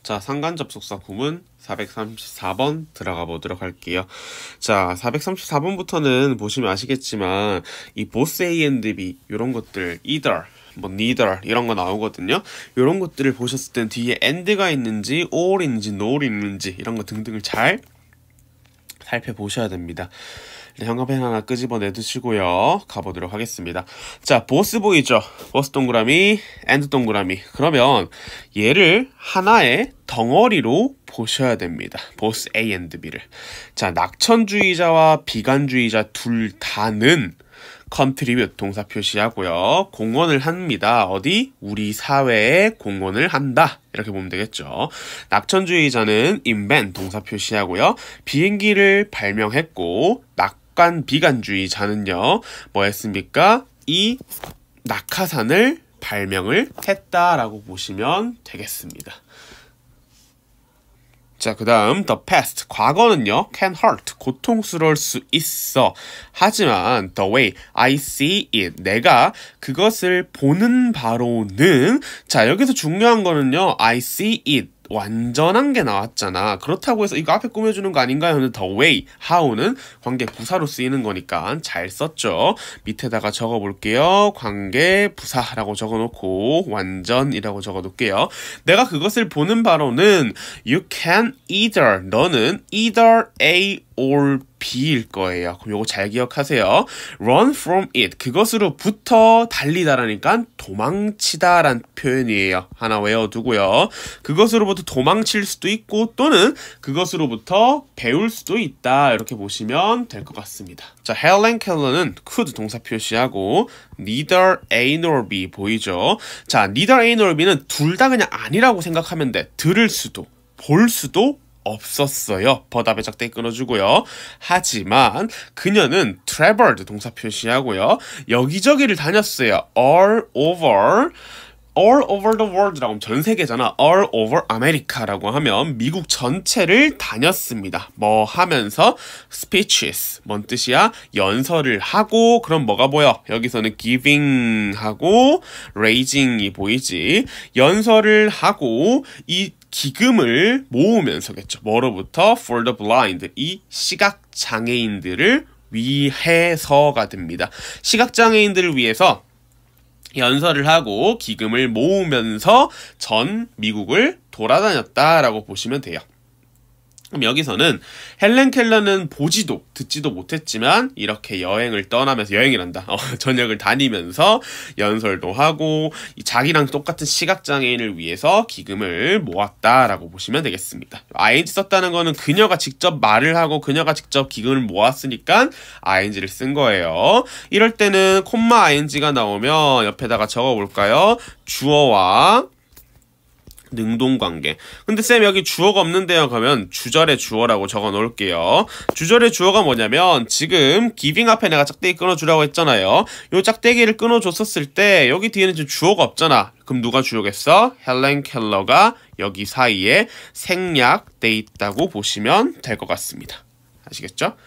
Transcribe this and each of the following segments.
자, 상관접속사 구문 434번 들어가 보도록 할게요. 자, 434번부터는 보시면 아시겠지만 이 both A and B 이런 것들 either 뭐 neither 이런 거 나오거든요. 이런 것들을 보셨을 땐 뒤에 and가 있는지 or인지 nor 있는지 이런 거 등등을 잘 살펴보셔야 됩니다. 형광펜 하나 끄집어내 두시고요. 가보도록 하겠습니다. 자, both 보이죠? both 동그라미, and 동그라미. 그러면 얘를 하나의 덩어리로 보셔야 됩니다. both A and B를. 자, 낙천주의자와 비관주의자 둘 다는 contribute 동사 표시하고요. 공헌을 합니다. 어디? 우리 사회에 공헌을 한다. 이렇게 보면 되겠죠. 낙천주의자는 invent 동사 표시하고요. 비행기를 발명했고 비관주의자는요. 뭐 했습니까? 이 낙하산을 발명을 했다라고 보시면 되겠습니다. 자, 그 다음 the past, 과거는요 can hurt, 고통스러울 수 있어. 하지만 the way I see it, 내가 그것을 보는 바로는, 자, 여기서 중요한 거는요 I see it, 완전한 게 나왔잖아. 그렇다고 해서 이거 앞에 꾸며주는 거 아닌가요? 근데 the way, how는 관계 부사로 쓰이는 거니까 잘 썼죠. 밑에다가 적어볼게요. 관계 부사라고 적어놓고 완전이라고 적어놓을게요. 내가 그것을 보는 바로는 you can either, 너는 either A or B일 거예요. 그럼 요거 잘 기억하세요. run from it, 그것으로부터 달리다라니까 도망치다란 표현이에요. 하나 외워두고요. 그것으로부터 도망칠 수도 있고 또는 그것으로부터 배울 수도 있다. 이렇게 보시면 될 것 같습니다. 자, 헬렌 켈러는 could 동사 표시하고 neither A nor B 보이죠? 자, neither A nor B는 둘 다 그냥 아니라고 생각하면 돼. 들을 수도 볼 수도 없었어요. 버답에 작대 끊어주고요. 하지만 그녀는 traveled 동사 표시하고요. 여기저기를 다녔어요. all over the world라고 하면 전 세계잖아. all over America라고 하면 미국 전체를 다녔습니다. 뭐 하면서 speeches, 뭔 뜻이야? 연설을 하고, 그럼 뭐가 보여? 여기서는 giving 하고 raising이 보이지. 연설을 하고 이 기금을 모으면서겠죠. 뭐로부터? for the blind, 이 시각장애인들을 위해서가 됩니다. 시각장애인들을 위해서 연설을 하고 기금을 모으면서 전 미국을 돌아다녔다라고 보시면 돼요. 그럼 여기서는 헬렌 켈러는 보지도 듣지도 못했지만 이렇게 여행을 떠나면서, 여행이란다, 전역을 다니면서 연설도 하고 자기랑 똑같은 시각장애인을 위해서 기금을 모았다라고 보시면 되겠습니다. ing 썼다는 거는 그녀가 직접 말을 하고 그녀가 직접 기금을 모았으니까 ing를 쓴 거예요. 이럴 때는 콤마 ing가 나오면 옆에다가 적어볼까요? 주어와 능동관계. 근데 쌤 여기 주어가 없는데요. 그러면 주절의 주어라고 적어 놓을게요. 주절의 주어가 뭐냐면 지금 giving 앞에 내가 짝대기 끊어주라고 했잖아요. 요 짝대기를 끊어줬었을 때 여기 뒤에는 지금 주어가 없잖아. 그럼 누가 주어겠어? 헬렌 켈러가 여기 사이에 생략돼 있다고 보시면 될 것 같습니다. 아시겠죠?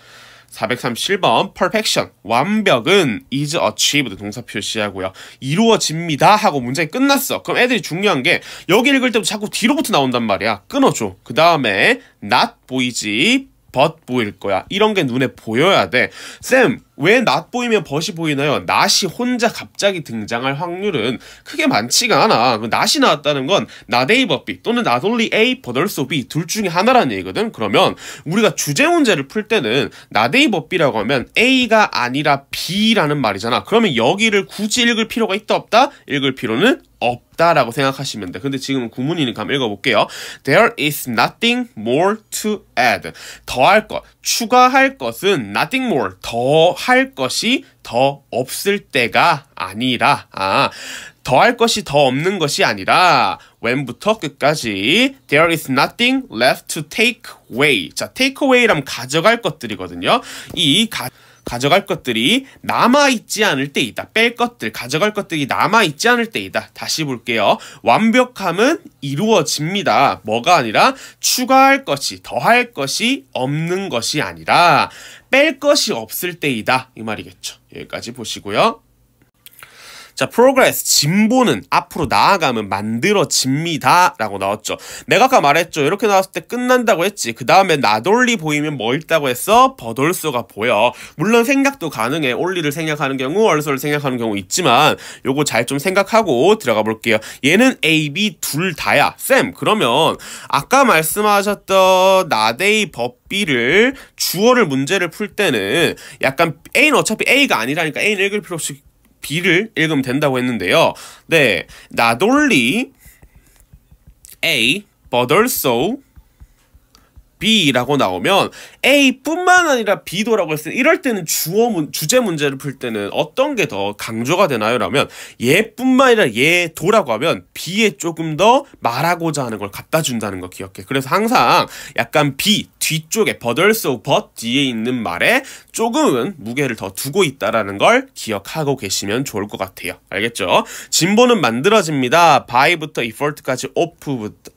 437번 perfection, 완벽은 is achieved 동사 표시하고요. 이루어집니다 하고 문장이 끝났어. 그럼 애들이 중요한 게 여기 읽을 때부터 자꾸 뒤로부터 나온단 말이야. 끊어줘. 그 다음에 not 보이지 but 보일 거야. 이런 게 눈에 보여야 돼. 쌤, 왜 not 보이면 but이 보이나요? not이 혼자 갑자기 등장할 확률은 크게 많지가 않아. not이 나왔다는 건 not A but B 또는 not only A but also B 둘 중에 하나라는 얘기거든. 그러면 우리가 주제 문제를 풀 때는 not A but B라고 하면 A가 아니라 B라는 말이잖아. 그러면 여기를 굳이 읽을 필요가 있다 없다? 읽을 필요는 없다라고 생각하시면 돼. 근데 지금은 구문이니까 한번 읽어볼게요. There is nothing more to add. 더할 것, 추가할 것은 nothing more, 더 할 것이 더 없을 때가 아니라, 더할 것이 더 없는 것이 아니라 when부터 끝까지 there is nothing left to take away. 자, take away라면 가져갈 것들이거든요. 이 가져갈 것들이 남아있지 않을 때이다. 뺄 것들, 가져갈 것들이 남아있지 않을 때이다. 다시 볼게요. 완벽함은 이루어집니다. 뭐가 아니라 추가할 것이, 더할 것이 없는 것이 아니라 뺄 것이 없을 때이다. 이 말이겠죠. 여기까지 보시고요. 자, progress, 진보는 앞으로 나아가면 만들어집니다 라고 나왔죠. 내가 아까 말했죠. 이렇게 나왔을 때 끝난다고 했지. 그 다음에 나돌리 보이면 뭐 있다고 했어? but also가 보여. 물론 생략도 가능해. only를 생략하는 경우, also를 생략하는 경우 있지만 요거 잘 좀 생각하고 들어가 볼게요. 얘는 A, B 둘 다야. 쌤, 그러면 아까 말씀하셨던 not A, but B를 주어를 문제를 풀 때는 약간 A는 어차피 A가 아니라니까 A는 읽을 필요 없이 B를 읽으면 된다고 했는데요. 네, not only A, but also B라고 나오면 A뿐만 아니라 B도라고 했을 때 이럴 때는 주제 문제를 풀 때는 어떤 게 더 강조가 되나요? 라면 얘뿐만 아니라 얘도라고 하면 B에 조금 더 말하고자 하는 걸 갖다 준다는 거 기억해. 그래서 항상 약간 B 뒤쪽에 but also but 뒤에 있는 말에 조금은 무게를 더 두고 있다라는 걸 기억하고 계시면 좋을 것 같아요. 알겠죠? 진보는 만들어집니다. by부터 effort까지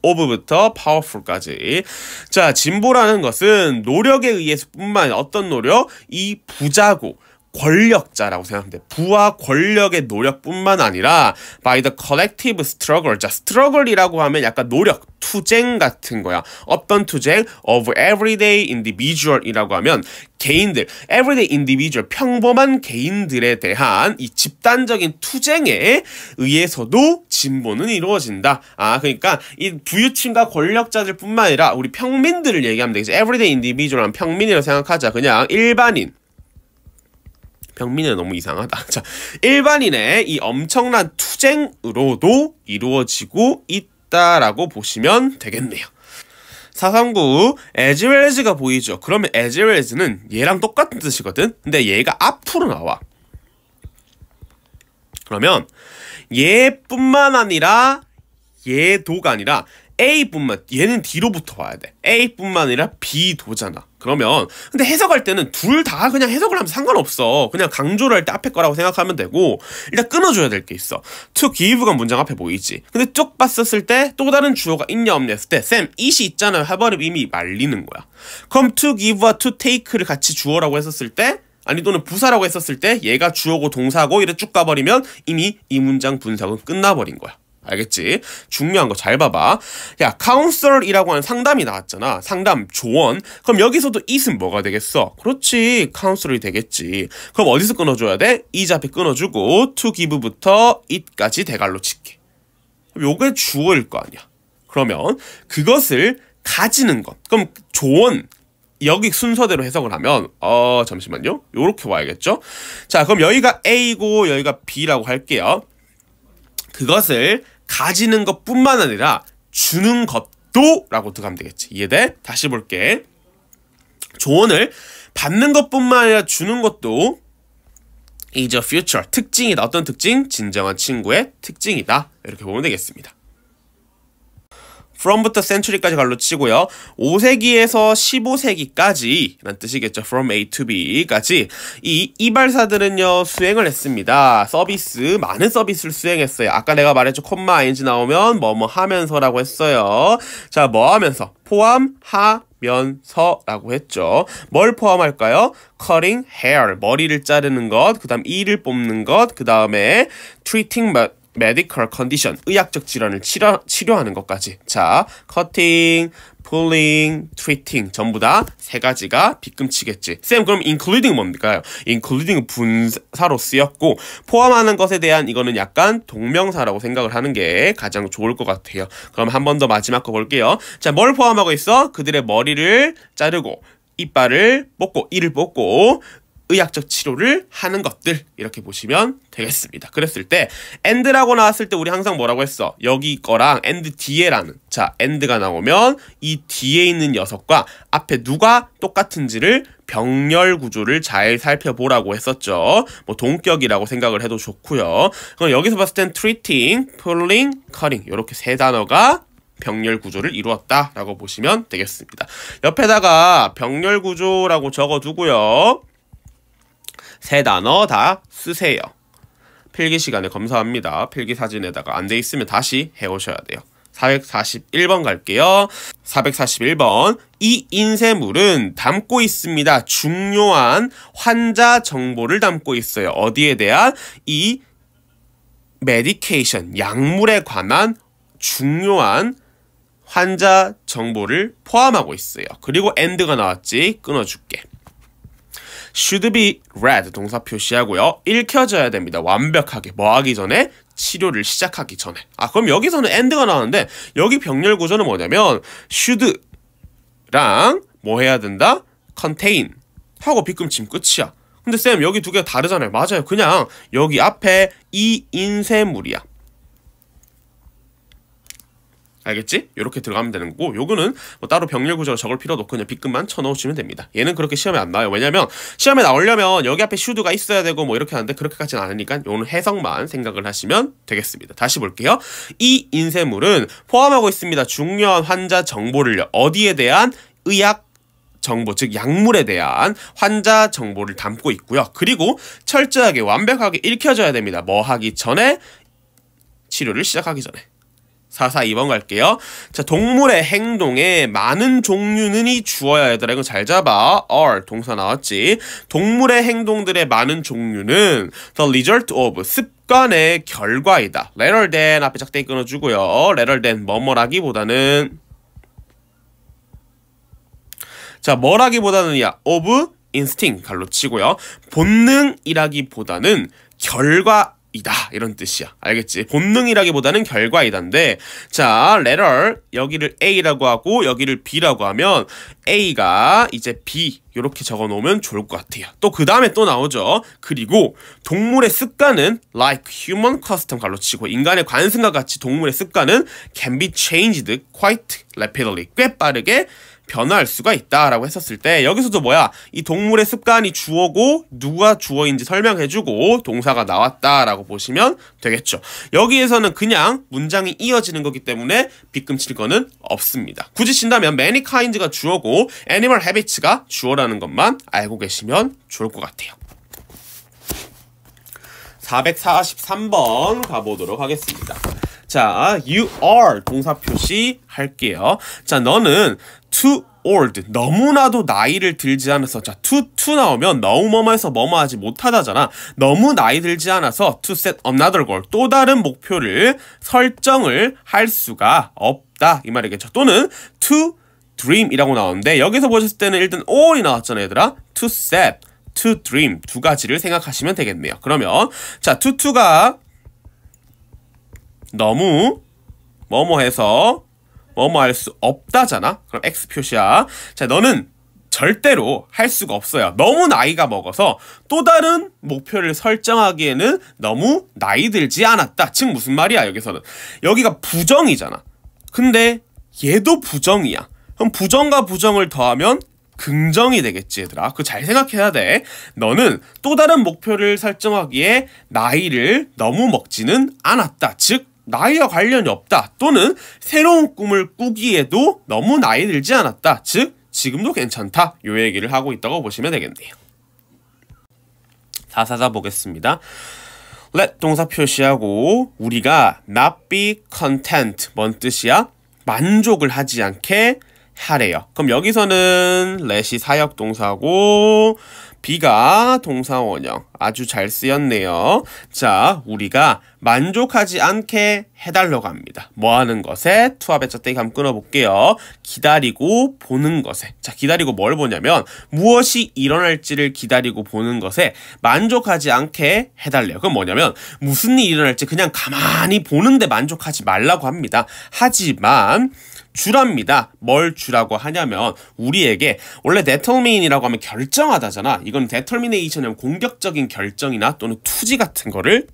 of부터 powerful까지. 자, 진보라는 것은 노력에 의해서 뿐만 아니라 어떤 노력? 이 부자고 권력자라고 생각하면 돼. 부와 권력의 노력뿐만 아니라 by the collective struggle. 자, struggle이라고 하면 약간 노력, 투쟁 같은 거야. 어떤 투쟁? of everyday individual이라고 하면 개인들, everyday individual, 평범한 개인들에 대한 이 집단적인 투쟁에 의해서도 진보는 이루어진다. 아, 그러니까 이 부유층과 권력자들 뿐만 아니라 우리 평민들을 얘기하면 되겠지. everyday individual은 평민이라고 생각하자. 그냥 일반인. 평민은 너무 이상하다. 자, 일반인의 이 엄청난 투쟁으로도 이루어지고 있다라고 보시면 되겠네요. 439 as well as가 보이죠? 그러면 as well as는 얘랑 똑같은 뜻이거든? 근데 얘가 앞으로 나와. 그러면 얘뿐만 아니라 얘도가 아니라 A뿐만, 얘는 뒤로부터 와야 돼. A뿐만 아니라 B도잖아. 그러면 근데 해석할 때는 둘 다 그냥 해석을 하면 상관없어. 그냥 강조를 할 때 앞에 거라고 생각하면 되고 일단 끊어줘야 될 게 있어. to give가 문장 앞에 보이지. 근데 쭉 봤었을 때 또 다른 주어가 있냐 없냐 했을 때 쌤, it이 있잖아요. 해버리면 이미 말리는 거야. 그럼 to give와 to take를 같이 주어라고 했었을 때 아니 또는 부사라고 했었을 때 얘가 주어고 동사고 이래 쭉 가버리면 이미 이 문장 분석은 끝나버린 거야. 알겠지? 중요한 거 잘 봐봐. 야, counselor이라고 하는 상담이 나왔잖아. 상담, 조언. 그럼 여기서도 it은 뭐가 되겠어? 그렇지, counselor이 되겠지. 그럼 어디서 끊어줘야 돼? is 앞에 끊어주고 to give부터 it까지 대갈로 칠게. 요게 주어일 거 아니야. 그러면 그것을 가지는 것. 그럼 조언. 여기 순서대로 해석을 하면 잠시만요. 요렇게 와야겠죠? 자, 그럼 여기가 A고 여기가 B라고 할게요. 그것을 가지는 것뿐만 아니라 주는 것도 라고 들어가면 되겠지. 이해돼? 다시 볼게. 조언을 받는 것뿐만 아니라 주는 것도 is a future. 특징이다. 어떤 특징? 진정한 친구의 특징이다. 이렇게 보면 되겠습니다. from부터 century까지 갈로 치고요. 5세기에서 15세기까지 라는 뜻이겠죠. from A to B까지 이 이발사들은요 수행을 했습니다. 서비스, 많은 서비스를 수행했어요. 아까 내가 말했죠. 콤마 ing 나오면 뭐뭐 하면서라고 했어요. 자, 뭐 하면서? 포함하면서라고 했죠. 뭘 포함할까요? cutting hair, 머리를 자르는 것, 그 다음 이를 뽑는 것, 그 다음에 treating medical condition, 의학적 질환을 치료하는 것까지. 자, cutting, pulling, treating 전부 다 세 가지가 빗금치겠지. 쌤, 그럼 including 뭡니까요? including 분사로 쓰였고 포함하는 것에 대한 이거는 약간 동명사라고 생각을 하는 게 가장 좋을 것 같아요. 그럼 한 번 더 마지막 거 볼게요. 자, 뭘 포함하고 있어? 그들의 머리를 자르고 이빨을 뽑고 이를 뽑고 의학적 치료를 하는 것들 이렇게 보시면 되겠습니다. 그랬을 때 and라고 나왔을 때 우리 항상 뭐라고 했어? 여기 거랑 and 뒤에라는 자 and가 나오면 이 뒤에 있는 녀석과 앞에 누가 똑같은지를 병렬 구조를 잘 살펴보라고 했었죠. 뭐 동격이라고 생각을 해도 좋고요. 그럼 여기서 봤을 땐 treating, pulling, cutting 이렇게 세 단어가 병렬 구조를 이루었다라고 보시면 되겠습니다. 옆에다가 병렬 구조라고 적어두고요. 세 단어 다 쓰세요. 필기 시간에 검사합니다. 필기 사진에다가 안 돼 있으면 다시 해오셔야 돼요. 441번 갈게요. 441번. 이 인쇄물은 담고 있습니다. 중요한 환자 정보를 담고 있어요. 어디에 대한? 이 medication, 약물에 관한 중요한 환자 정보를 포함하고 있어요. 그리고 and가 나왔지? 끊어줄게. should be read 동사 표시하고요. 읽혀져야 됩니다. 완벽하게. 뭐 하기 전에? 치료를 시작하기 전에. 그럼 여기서는 and가 나왔는데 여기 병렬 구조는 뭐냐면 should랑 뭐 해야 된다? contain 하고 빗금치면 끝이야. 근데 쌤 여기 두 개가 다르잖아요. 맞아요. 그냥 여기 앞에 이 인쇄물이야. 알겠지? 이렇게 들어가면 되는 거고 요거는 뭐 따로 병렬 구조로 적을 필요도 없고 그냥 빗금만 쳐넣으시면 됩니다. 얘는 그렇게 시험에 안 나와요. 왜냐면 시험에 나오려면 여기 앞에 should가 있어야 되고 뭐 이렇게 하는데 그렇게까지는 않으니까 요는 해석만 생각을 하시면 되겠습니다. 다시 볼게요. 이 인쇄물은 포함하고 있습니다. 중요한 환자 정보를요. 어디에 대한? 의학 정보, 즉 약물에 대한 환자 정보를 담고 있고요. 그리고 철저하게 완벽하게 읽혀져야 됩니다. 뭐 하기 전에? 치료를 시작하기 전에. 442번 갈게요. 자, 동물의 행동에 많은 종류는이 주어야 얘들아. 이거 잘 잡아. are 동사 나왔지. 동물의 행동들의 많은 종류는 the result of 습관의 결과이다. rather than 앞에 작대기 끊어주고요. rather than 뭐뭐라기보다는 자, 뭐라기보다는야 of instinct 갈로 치고요. 본능이라기보다는 결과이다 이런 뜻이야. 알겠지? 본능이라기보다는 결과이다인데 자, letter 여기를 A라고 하고 여기를 B라고 하면 A가 이제 B 이렇게 적어 놓으면 좋을 것 같아요. 또 그 다음에 또 나오죠. 그리고 동물의 습관은 like human custom 갈로 치고 인간의 관습과 같이 동물의 습관은 can be changed quite rapidly 꽤 빠르게 변화할 수가 있다라고 했었을 때 여기서도 뭐야? 이 동물의 습관이 주어고 누가 주어인지 설명해주고 동사가 나왔다라고 보시면 되겠죠. 여기에서는 그냥 문장이 이어지는 거기 때문에 빗금 칠 거는 없습니다. 굳이 친다면 many kinds가 주어고 animal habits가 주어라는 것만 알고 계시면 좋을 것 같아요. 443번 가보도록 하겠습니다. 자, you are 동사 표시 할게요. 자, 너는 too old 너무나도 나이를 들지 않아서 자, too 나오면 너무 뭐뭐해서 뭐뭐하지 못하다잖아. 너무 나이 들지 않아서 to set another goal 또 다른 목표를 설정을 할 수가 없다 이 말이겠죠. 또는 to dream 이라고 나오는데 여기서 보셨을 때는 일단 all이 나왔잖아요 얘들아. to set, to dream 두 가지를 생각하시면 되겠네요. 그러면 자, to가 너무 뭐뭐해서 뭐뭐 할 수 없다잖아. 그럼 X 표시야. 자, 너는 절대로 할 수가 없어요. 너무 나이가 먹어서 또 다른 목표를 설정하기에는 너무 나이 들지 않았다. 즉 무슨 말이야 여기서는. 여기가 부정이잖아. 근데 얘도 부정이야. 그럼 부정과 부정을 더하면 긍정이 되겠지 얘들아. 그거 잘 생각해야 돼. 너는 또 다른 목표를 설정하기에 나이를 너무 먹지는 않았다. 즉 나이와 관련이 없다. 또는 새로운 꿈을 꾸기에도 너무 나이 들지 않았다. 즉 지금도 괜찮다. 요 얘기를 하고 있다고 보시면 되겠네요. 444 보겠습니다. let 동사 표시하고 우리가 not be content 뭔 뜻이야? 만족을 하지 않게 하래요. 그럼 여기서는 let이 사역 동사고 B가 동사 원형 아주 잘 쓰였네요. 자, 우리가 만족하지 않게 해달라고 합니다. 뭐 하는 것에? 투합의 짝대기 한번 끊어볼게요. 기다리고 보는 것에. 자, 기다리고 뭘 보냐면 무엇이 일어날지를 기다리고 보는 것에 만족하지 않게 해달래요. 그건 뭐냐면 무슨 일이 일어날지 그냥 가만히 보는데 만족하지 말라고 합니다. 하지만 주랍니다. 뭘 주라고 하냐면 우리에게 원래 determine이라고 하면 결정하다잖아. 이건 determination이면 공격적인 결정이나 또는 투지 같은 거를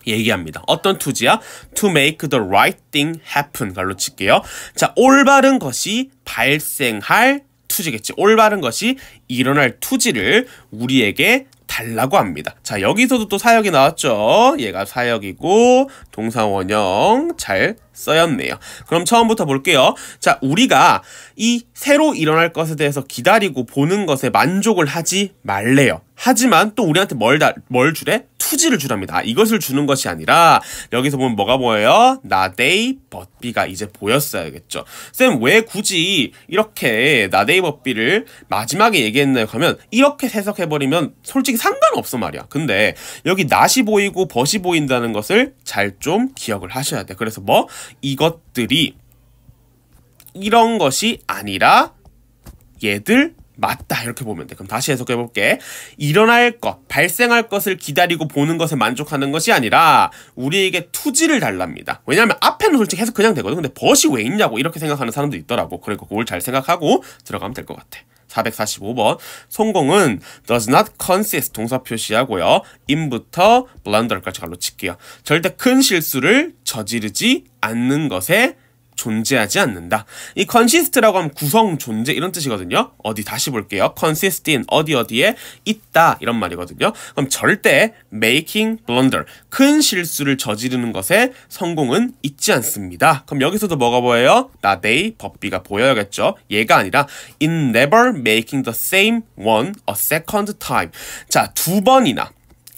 얘기합니다. 어떤 투지야? To make the right thing happen 갈로 칠게요. 자, 올바른 것이 발생할 투지겠지. 올바른 것이 일어날 투지를 우리에게 달라고 합니다. 자, 여기서도 또 사역이 나왔죠. 얘가 사역이고 동사 원형 잘 써였네요. 그럼 처음부터 볼게요. 자, 우리가 이 새로 일어날 것에 대해서 기다리고 보는 것에 만족을 하지 말래요. 하지만 또 우리한테 뭘 주래? 투지를 주랍니다. 이것을 주는 것이 아니라 여기서 보면 뭐가 보여요? not A but B가 이제 보였어야겠죠. 쌤 왜 굳이 이렇게 not A but B를 마지막에 얘기했나요? 하면 이렇게 해석해버리면 솔직히 상관없어 말이야. 근데 여기 not이 보이고 but이 보인다는 것을 잘 좀 기억을 하셔야 돼. 그래서 뭐 이것들이 이런 것이 아니라 얘들 맞다 이렇게 보면 돼. 그럼 다시 해석해볼게. 일어날 것, 발생할 것을 기다리고 보는 것에 만족하는 것이 아니라 우리에게 투지를 달랍니다. 왜냐하면 앞에는 솔직히 해석 그냥 되거든. 근데 벗이 왜 있냐고 이렇게 생각하는 사람도 있더라고. 그러니까 그걸 잘 생각하고 들어가면 될 것 같아. 445번 성공은 does not consist 동사 표시하고요. in부터 blunder까지 갈로 칠게요. 절대 큰 실수를 저지르지 않는 것에 존재하지 않는다. 이 consist라고 하면 구성, 존재 이런 뜻이거든요. 어디 다시 볼게요. consist in 어디에 있다 이런 말이거든요. 그럼 절대 making blunder 큰 실수를 저지르는 것에 성공은 있지 않습니다. 그럼 여기서도 뭐가 보여요? not A but B가 보여야겠죠. 얘가 아니라 in never making the same one a second time. 자, 두 번이나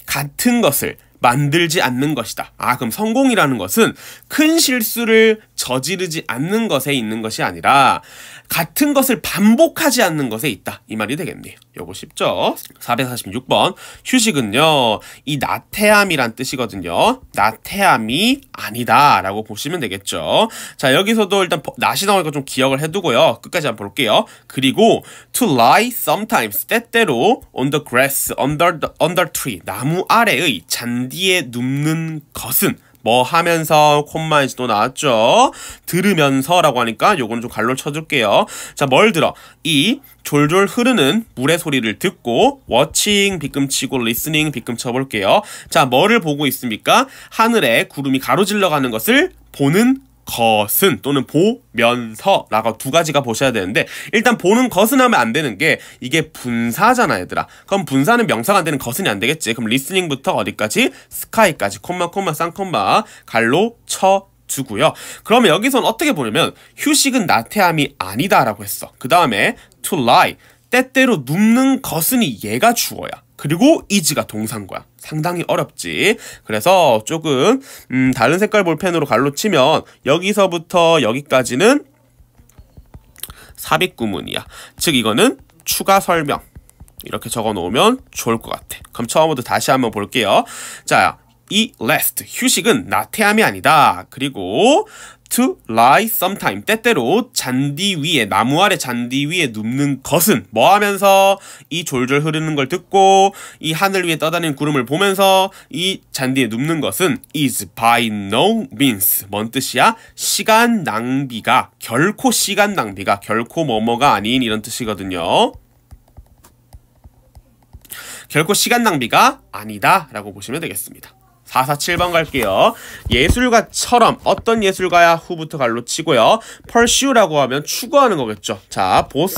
같은 것을 만들지 않는 것이다. 아, 그럼 성공이라는 것은 큰 실수를 저지르지 않는 것에 있는 것이 아니라 같은 것을 반복하지 않는 것에 있다. 이 말이 되겠네요. 요거 쉽죠? 446번 휴식은요. 이 나태함이란 뜻이거든요. 나태함이 아니다 라고 보시면 되겠죠. 자, 여기서도 일단 not이 나오니까 좀 기억을 해두고요. 끝까지 한번 볼게요. 그리고 to lie sometimes 때때로 on the grass, under tree 나무 아래의 잔디에 눕는 것은 뭐 하면서 콤마에서 또 나왔죠. 들으면서라고 하니까 요건 좀 갈로 쳐줄게요. 자, 뭘 들어? 이 졸졸 흐르는 물의 소리를 듣고 watching 비끔 치고 listening 비끔 쳐볼게요. 자, 뭐를 보고 있습니까? 하늘에 구름이 가로질러 가는 것을 보는 것은 또는 보면서 라고 두 가지가 보셔야 되는데 일단 보는 것은 하면 안 되는 게 이게 분사잖아 얘들아. 그럼 분사는 명사가 안 되는 것은 안 되겠지. 그럼 listening부터 어디까지? sky까지 콤마 쌍콤마 갈로 쳐 두고요. 그러면 여기선 어떻게 보냐면 휴식은 나태함이 아니다 라고 했어. 그 다음에 to lie 때때로 눕는 것은 얘가 주어야. 그리고 is가 동사인 거야. 상당히 어렵지. 그래서 조금 다른 색깔 볼펜으로 갈로 치면 여기서부터 여기까지는 삽입구문이야. 즉 이거는 추가 설명 이렇게 적어 놓으면 좋을 것 같아. 그럼 처음부터 다시 한번 볼게요. 자, 이 rest 휴식은 나태함이 아니다. 그리고 to lie sometime 때때로 잔디 위에 나무 아래 잔디 위에 눕는 것은 뭐 하면서 이 졸졸 흐르는 걸 듣고 이 하늘 위에 떠다니는 구름을 보면서 이 잔디에 눕는 것은 is by no means 뭔 뜻이야? 시간 낭비가 결코 뭐뭐가 아닌 이런 뜻이거든요. 결코 시간 낭비가 아니다 라고 보시면 되겠습니다. 447번 갈게요. 예술가처럼 어떤 예술가야 후부터 갈로 치고요. pursue라고 하면 추구하는 거겠죠. 자, both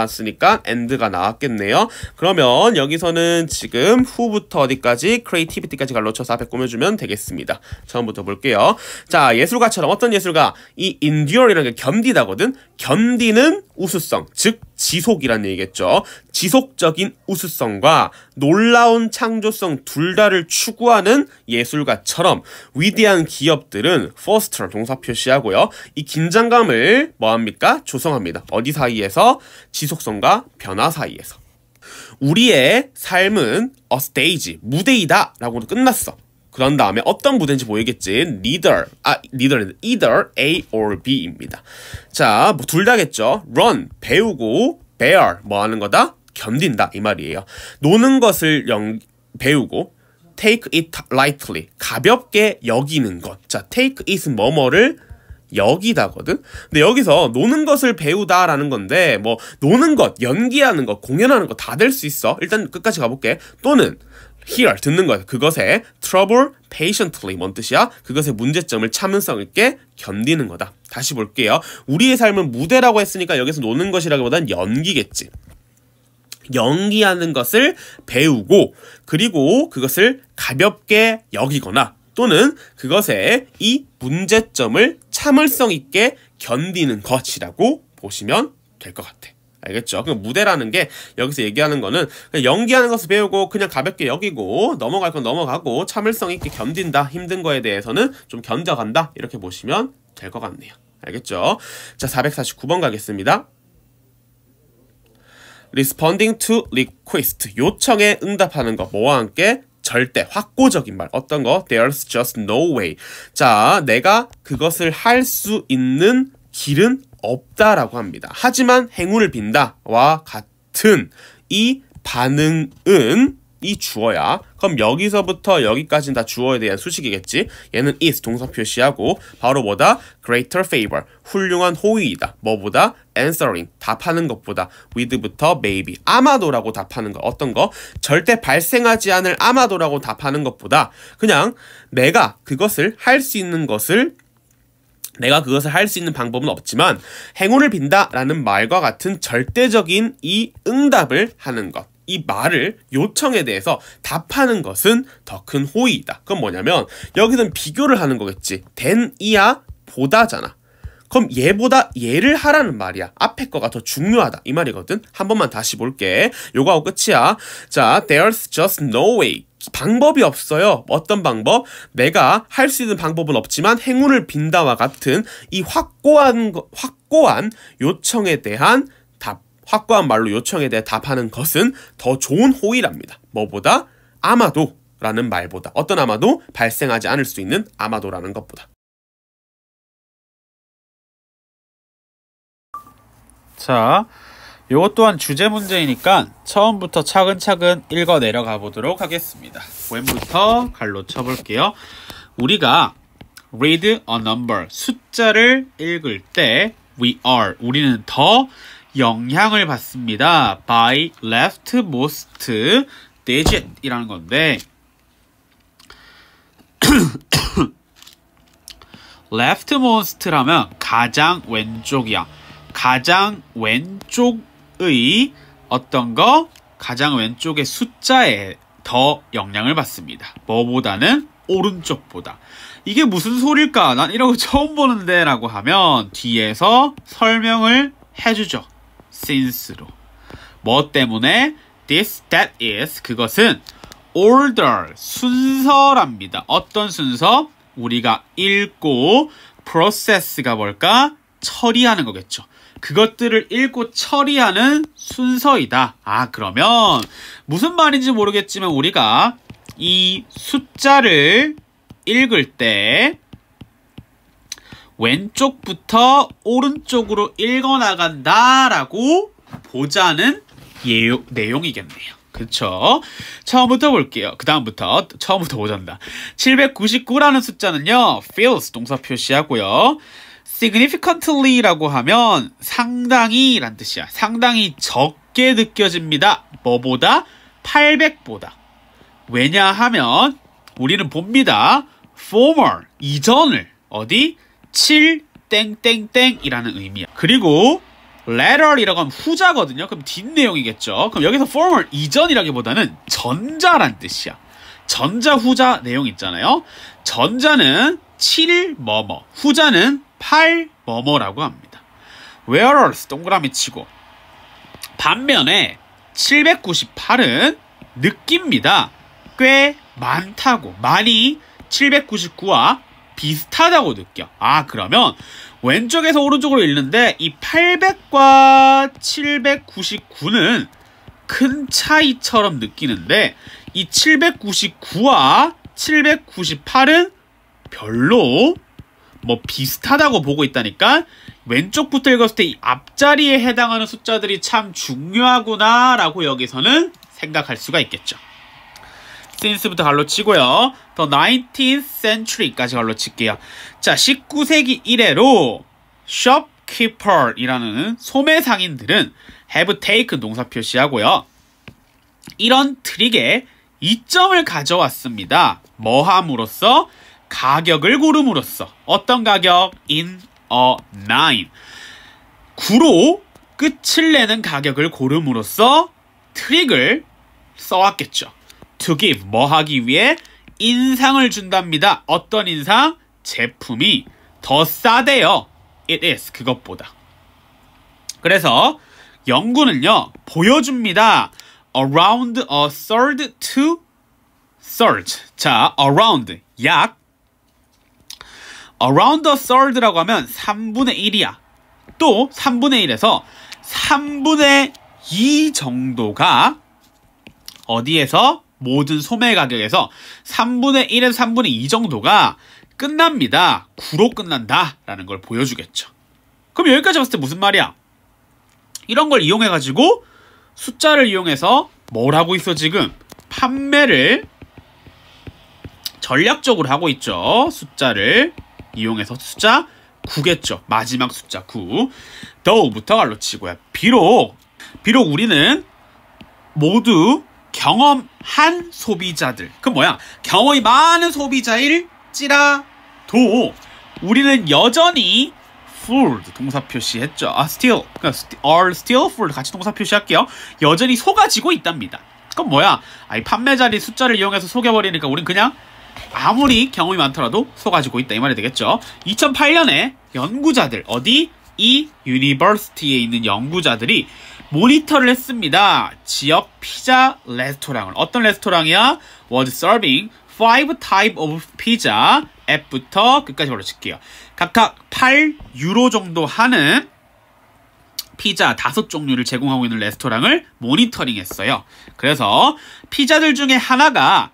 쓰니까 and가 나왔겠네요. 그러면 여기서는 지금 후부터 어디까지? creativity까지 갈로 쳐서 앞에 꾸며주면 되겠습니다. 처음부터 볼게요. 자, 예술가처럼 어떤 예술가? 이 endure이라는 게 견디다거든. 견디는 우수성, 즉 지속이란 얘기겠죠. 지속적인 우수성과 놀라운 창조성 둘 다를 추구하는 예술가처럼 위대한 기업들은 foster 동사 표시하고요. 이 긴장감을 뭐합니까? 조성합니다. 어디 사이에서? 지속성과 변화 사이에서. 우리의 삶은 a stage, 무대이다 라고 끝났어. 그런 다음에 어떤 무대인지 보이겠지. either A or B입니다. 자, 뭐 둘 다겠죠. run, 배우고 bear, 뭐 하는 거다? 견딘다 이 말이에요. 노는 것을 배우고 take it lightly, 가볍게 여기는 것. 자, take it은 뭐뭐를 여기다거든. 근데 여기서 노는 것을 배우다라는 건데 뭐 노는 것, 연기하는 것, 공연하는 것 다 될 수 있어. 일단 끝까지 가볼게. 또는 hear, 듣는 것, 그것의 trouble patiently, 뭔 뜻이야? 그것의 문제점을 참을성 있게 견디는 거다. 다시 볼게요. 우리의 삶은 무대라고 했으니까 여기서 노는 것이라기보단 연기겠지. 연기하는 것을 배우고 그리고 그것을 가볍게 여기거나 또는 그것의 이 문제점을 참을성 있게 견디는 것이라고 보시면 될 것 같아. 알겠죠? 그 무대라는 게 여기서 얘기하는 거는 그냥 연기하는 것을 배우고 그냥 가볍게 여기고 넘어갈 건 넘어가고 참을성 있게 견딘다. 힘든 거에 대해서는 좀 견뎌간다. 이렇게 보시면 될 것 같네요. 알겠죠? 자, 449번 가겠습니다. Responding to request. 요청에 응답하는 거. 뭐와 함께? 절대, 확고적인 말. 어떤 거? There's just no way. 자, 내가 그것을 할 수 있는 길은 없다라고 합니다. 하지만 행운을 빈다와 같은 이 반응은 이 주어야. 그럼 여기서부터 여기까지는 다 주어에 대한 수식이겠지. 얘는 is 동사 표시하고 바로 뭐다? greater favor. 훌륭한 호의이다. 뭐보다? answering. 답하는 것보다. with부터 maybe. 아마도라고 답하는 거. 어떤 거? 절대 발생하지 않을 아마도라고 답하는 것보다 그냥 내가 그것을 할 수 있는 방법은 없지만 행운을 빈다라는 말과 같은 절대적인 이 응답을 하는 것. 이 말을 요청에 대해서 답하는 것은 더 큰 호의이다. 그건 뭐냐면 여기는 비교를 하는 거겠지. than이야 보다잖아. 그럼 얘보다 얘를 하라는 말이야. 앞에 거가 더 중요하다 이 말이거든. 한 번만 다시 볼게. 요거 하고 끝이야. 자, there's just no way. 방법이 없어요. 어떤 방법? 내가 할 수 있는 방법은 없지만 행운을 빈다와 같은 이 확고한 요청에 대한 답, 확고한 말로 요청에 대해 답하는 것은 더 좋은 호의랍니다. 뭐보다? 아마도 라는 말보다. 어떤 아마도? 발생하지 않을 수 있는 아마도라는 것보다. 자, 요것 또한 주제 문제이니까 처음부터 차근차근 읽어 내려가 보도록 하겠습니다. 왼부터 갈로 쳐볼게요. 우리가 read a number, 숫자를 읽을 때 우리는 더 영향을 받습니다. by leftmost digit 이라는 건데 leftmost라면 가장 왼쪽이야. 가장 왼쪽의 어떤 거? 가장 왼쪽의 숫자에 더 영향을 받습니다. 뭐보다는? 오른쪽보다. 이게 무슨 소릴까? 난 이런 거 처음 보는데 라고 하면 뒤에서 설명을 해주죠. since로. 뭐 때문에? this, that is. 그것은 order, 순서랍니다. 어떤 순서? 우리가 읽고 process가 뭘까? 처리하는 거겠죠. 그것들을 읽고 처리하는 순서이다. 아, 그러면 무슨 말인지 모르겠지만 우리가 이 숫자를 읽을 때 왼쪽부터 오른쪽으로 읽어나간다라고 보자는 내용이겠네요. 그쵸? 처음부터 볼게요. 그 다음부터 처음부터 보자다. 799라는 숫자는요. feels 동사 표시하고요. significantly라고 하면 상당히 란 뜻이야. 상당히 적게 느껴집니다. 뭐보다? 800보다. 왜냐하면 우리는 봅니다. former, 이전을 어디? 7땡땡땡이라는 의미야. 그리고 latter이라고 하면 후자거든요. 그럼 뒷내용이겠죠. 그럼 여기서 former, 이전이라기보다는 전자란 뜻이야. 전자, 후자 내용 있잖아요. 전자는 7 뭐뭐, 후자는 8 뭐뭐라고 합니다. whereas 동그라미 치고 반면에 798은 느낍니다. 꽤 많다고, 많이 799와 비슷하다고 느껴. 아, 그러면 왼쪽에서 오른쪽으로 읽는데 이 800과 799는 큰 차이처럼 느끼는데 이 799와 798은 별로 뭐 비슷하다고 보고 있다니까. 왼쪽부터 읽었을 때 이 앞자리에 해당하는 숫자들이 참 중요하구나 라고 여기서는 생각할 수가 있겠죠. since부터 갈로 치고요. 더 19th century까지 갈로 칠게요. 자, 19세기 이래로 shopkeeper이라는 소매상인들은 have taken 동사 표시하고요. 이런 트릭에 이점을 가져왔습니다. 뭐 함으로써? 가격을 고름으로써. 어떤 가격? in a 9. 9로 끝을 내는 가격을 고름으로써 트릭을 써왔겠죠. to give, 뭐 하기 위해? 인상을 준답니다. 어떤 인상? 제품이 더 싸대요. it is, 그것보다. 그래서 연구는요, 보여줍니다. Around a third to third. 자, around, 약. Around a third라고 하면 3분의 1이야. 또 3분의 1에서 3분의 2 정도가 어디에서? 모든 소매 가격에서 3분의 1에서 3분의 2 정도가 끝납니다. 9로 끝난다 라는 걸 보여주겠죠. 그럼 여기까지 봤을 때 무슨 말이야? 이런 걸 이용해가지고 숫자를 이용해서 뭘 하고 있어 지금? 판매를 전략적으로 하고 있죠. 숫자를 이용해서 숫자 9겠죠. 마지막 숫자 9. though부터 갈로 치고요. 비록 우리는 모두 경험한 소비자들. 그럼 뭐야? 경험이 많은 소비자일지라도 우리는 여전히 fooled 동사 표시했죠. still. are still fooled 같이 동사 표시할게요. 여전히 속아지고 있답니다. 그럼 뭐야? 이 판매자리 숫자를 이용해서 속여버리니까 우린 그냥 아무리 경험이 많더라도 속아지고 있다 이 말이 되겠죠. 2008년에 연구자들 어디? 이 유니버시티에 있는 연구자들이 모니터를 했습니다. 지역 피자 레스토랑을. 어떤 레스토랑이야? was serving 5 type of pizza. F부터 끝까지 벌어질게요. 각각 8유로 정도 하는 피자 5종류를 제공하고 있는 레스토랑을 모니터링 했어요. 그래서 피자들 중에 하나가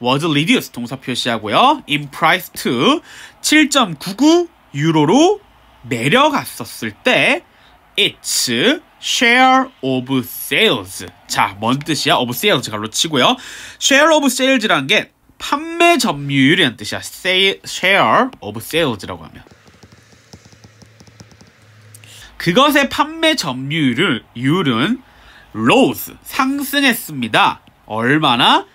was reduced 동사 표시하고요. in price to 7.99 유로로 내려갔었을 때 its share of sales. 자, 뭔 뜻이야? of sales 갈로 치고요. share of sales라는 게 판매 점유율이라는 뜻이야. share of sales라고 하면 그것의 판매 점유율은 rose 상승했습니다. 얼마나?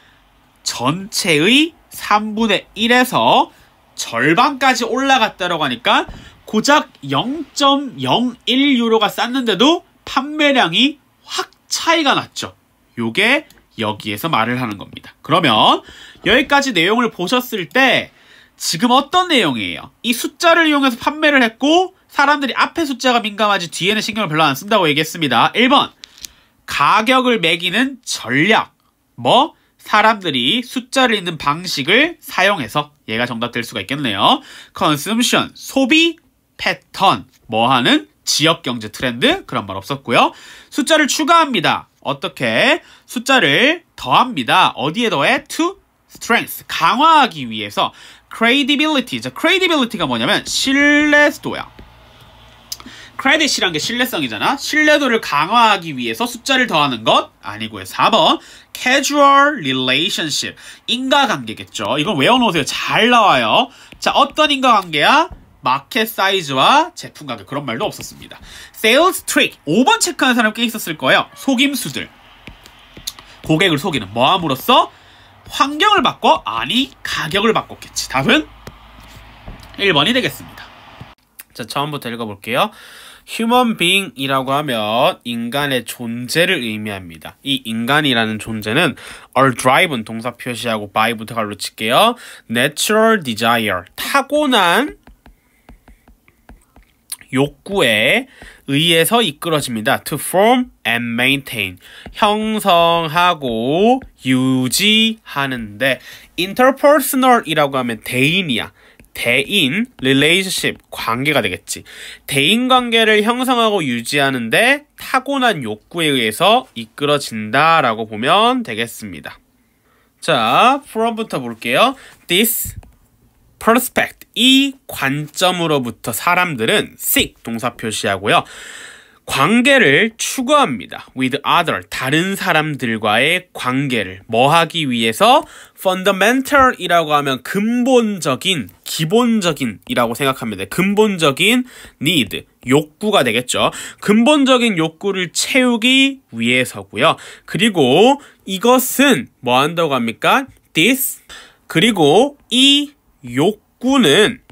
전체의 3분의 1에서 절반까지 올라갔다라고 하니까 고작 0.01유로가 쌌는데도 판매량이 확 차이가 났죠. 요게 여기에서 말을 하는 겁니다. 그러면 여기까지 내용을 보셨을 때 지금 어떤 내용이에요? 이 숫자를 이용해서 판매를 했고 사람들이 앞에 숫자가 민감하지 뒤에는 신경을 별로 안 쓴다고 얘기했습니다. 1번 가격을 매기는 전략. 뭐? 사람들이 숫자를 읽는 방식을 사용해서 얘가 정답될 수가 있겠네요. consumption, 소비 패턴, 뭐하는? 지역경제 트렌드, 그런 말 없었고요. 숫자를 추가합니다. 어떻게? 숫자를 더합니다. 어디에 더해? to strength, 강화하기 위해서. credibility, 자, credibility가 뭐냐면 신뢰도야. credit이란 게 신뢰성이잖아. 신뢰도를 강화하기 위해서 숫자를 더하는 것 아니고요. 4번 casual relationship, 인과관계겠죠. 이건 외워놓으세요. 잘 나와요. 자, 어떤 인과관계야? 마켓 사이즈와 제품 가격, 그런 말도 없었습니다. sales trick, 5번 체크하는 사람 꽤 있었을 거예요. 속임수들. 고객을 속이는, 뭐함으로써? 환경을 바꿔? 아니, 가격을 바꿨겠지. 답은 1번이 되겠습니다. 자, 처음부터 읽어볼게요. human being이라고 하면 인간의 존재를 의미합니다. 이 인간이라는 존재는 are driven 동사 표시하고 by부터 갈로 칠게요. natural desire, 타고난 욕구에 의해서 이끌어집니다. to form and maintain, 형성하고 유지하는데 interpersonal이라고 하면 대인이야. 대인, relationship, 관계가 되겠지. 대인관계를 형성하고 유지하는데 타고난 욕구에 의해서 이끌어진다라고 보면 되겠습니다. 자, from부터 볼게요. This perspective, 이 관점으로부터 사람들은 seek 동사 표시하고요. 관계를 추구합니다. with other, 다른 사람들과의 관계를 뭐 하기 위해서? fundamental이라고 하면 근본적인, 기본적인이라고 생각하면 돼. 근본적인 need, 욕구가 되겠죠. 근본적인 욕구를 채우기 위해서고요. 그리고 이것은 뭐 한다고 합니까? this, 그리고 이 욕구는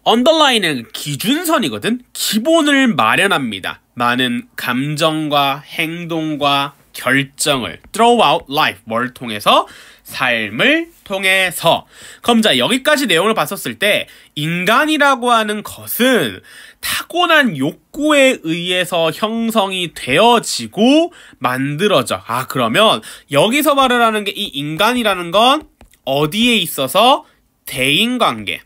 언더라인은 기준선이거든. 기본을 마련합니다. 많은 감정과 행동과 결정을 throughout life, 뭘 통해서? 삶을 통해서. 그럼 자, 여기까지 내용을 봤었을 때 인간이라고 하는 것은 타고난 욕구에 의해서 형성이 되어지고 만들어져. 그러면 여기서 말을 게 이 인간이라는 건 어디에 있어서 대인관계.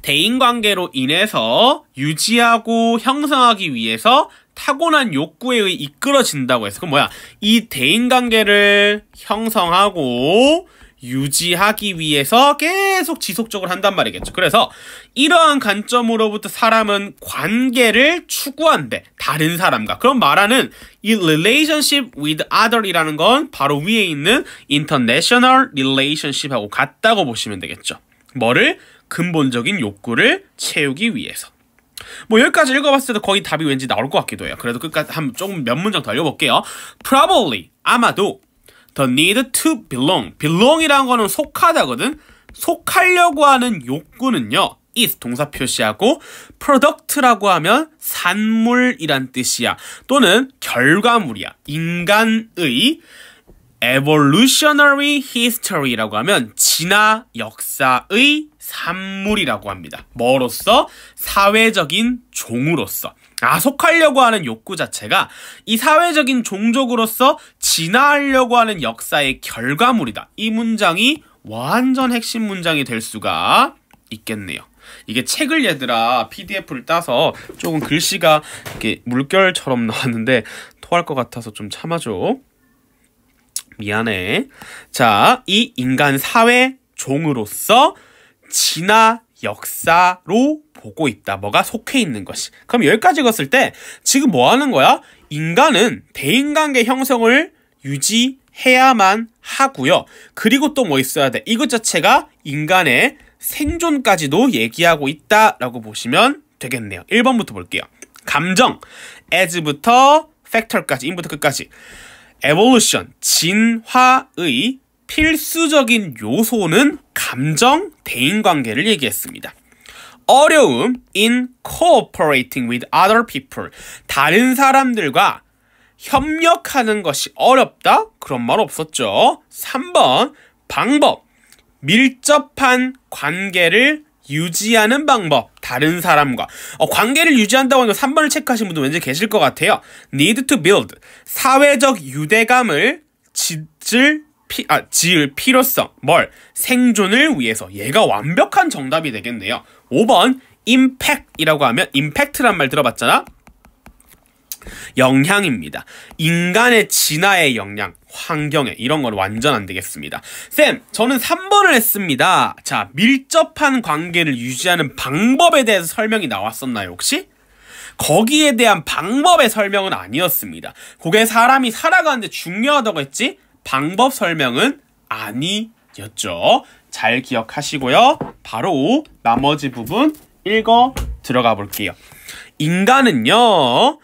대인관계로 인해서 유지하고 형성하기 위해서 타고난 욕구에 의해 이끌어진다고 해서 그럼 뭐야? 이 대인관계를 형성하고 유지하기 위해서 계속 지속적으로 한단 말이겠죠. 그래서 이러한 관점으로부터 사람은 관계를 추구한대. 다른 사람과. 그럼 말하는 이 relationship with other이라는 건 바로 위에 있는 international relationship하고 같다고 보시면 되겠죠. 뭐를? 근본적인 욕구를 채우기 위해서. 뭐 여기까지 읽어봤을 때도 거의 답이 왠지 나올 것 같기도 해요. 그래도 끝까지 조금 몇 문장 더 읽어볼게요. Probably, 아마도 the need to belong. belong이라는 거는 속하다거든. 속하려고 하는 욕구는요. is 동사 표시하고 product라고 하면 산물이란 뜻이야. 또는 결과물이야. 인간의 evolutionary history라고 하면 진화 역사의 산물이라고 합니다. 뭐로서? 사회적인 종으로서. 속하려고 하는 욕구 자체가 이 사회적인 종족으로서 진화하려고 하는 역사의 결과물이다. 이 문장이 완전 핵심 문장이 될 수가 있겠네요. 이게 책을 얘들아 PDF를 따서 조금 글씨가 이렇게 물결처럼 나왔는데 토할 것 같아서 좀 참아줘. 미안해. 자, 이 인간 사회 종으로서 진화 역사로 보고 있다. 뭐가 속해 있는 것이. 그럼 여기까지 읽었을 때 지금 뭐 하는 거야? 인간은 대인관계 형성을 유지해야만 하고요. 그리고 또 뭐 있어야 돼? 이것 자체가 인간의 생존까지도 얘기하고 있다라고 보시면 되겠네요. 1번부터 볼게요. 감정, as부터 factor까지, 인부터 끝까지. evolution, 진화의 필수적인 요소는 감정, 대인관계를 얘기했습니다. 어려움, in cooperating with other people. 다른 사람들과 협력하는 것이 어렵다? 그런 말 없었죠. 3번, 방법. 밀접한 관계를 유지하는 방법. 다른 사람과. 관계를 유지한다고 하면 3번을 체크하신 분도 왠지 계실 것 같아요. need to build. 사회적 유대감을 지을 필요성. 뭘? 생존을 위해서. 얘가 완벽한 정답이 되겠네요. 5번 impact이라고 하면 impact란 말 들어봤잖아? 영향입니다. 인간의 진화의 영향, 환경에 이런 건 완전 안 되겠습니다. 쌤, 저는 3번을 했습니다. 자, 밀접한 관계를 유지하는 방법에 대해서 설명이 나왔었나요, 혹시? 거기에 대한 방법의 설명은 아니었습니다. 그게 사람이 살아가는데 중요하다고 했지 방법 설명은 아니었죠. 잘 기억하시고요. 바로 나머지 부분 읽어 들어가 볼게요. 인간은요.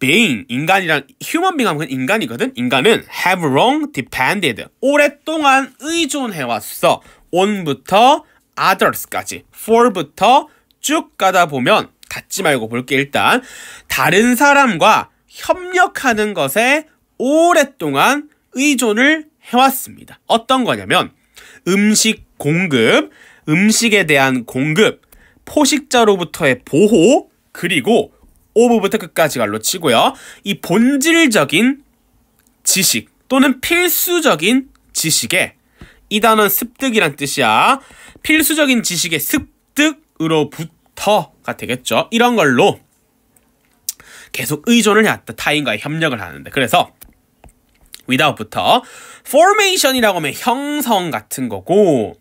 being, 인간이란 human being 하면 인간이거든. 인간은 have long depended, 오랫동안 의존해왔어. on부터 others까지, for부터 쭉 가다 보면 닫지 말고 볼게. 일단 다른 사람과 협력하는 것에 오랫동안 의존을 해왔습니다. 어떤 거냐면 음식 공급, 음식에 대한 공급, 포식자로부터의 보호, 그리고 오브부터 끝까지 갈로 치고요. 이 본질적인 지식 또는 필수적인 지식에, 이 단어는 습득이란 뜻이야. 필수적인 지식의 습득으로부터가 되겠죠. 이런 걸로 계속 의존을 해왔다. 타인과의 협력을 하는데. 그래서 without부터 formation이라고 하면 형성 같은 거고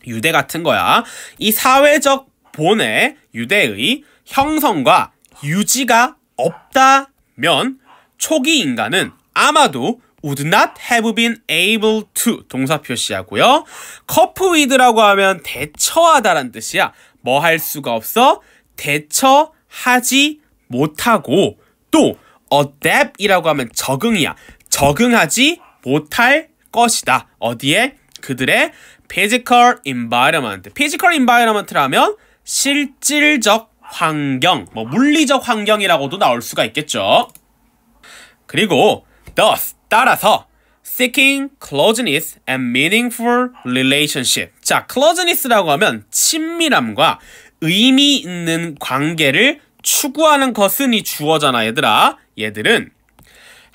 유대 같은 거야. 이 사회적 본의 유대의 형성과 유지가 없다면 초기 인간은 아마도 would not have been able to 동사 표시하고요. cope with라고 하면 대처하다란 뜻이야. 뭐 할 수가 없어? 대처하지 못하고, 또 adapt이라고 하면 적응이야. 적응하지 못할 것이다. 어디에? 그들의 physical environment. physical environment라면 실질적 환경, 뭐 물리적 환경이라고도 나올 수가 있겠죠. 그리고 thus, 따라서 seeking closeness and meaningful relationship. 자, closeness라고 하면 친밀함과 의미 있는 관계를 추구하는 것은 이 주어잖아, 얘들아. 얘들은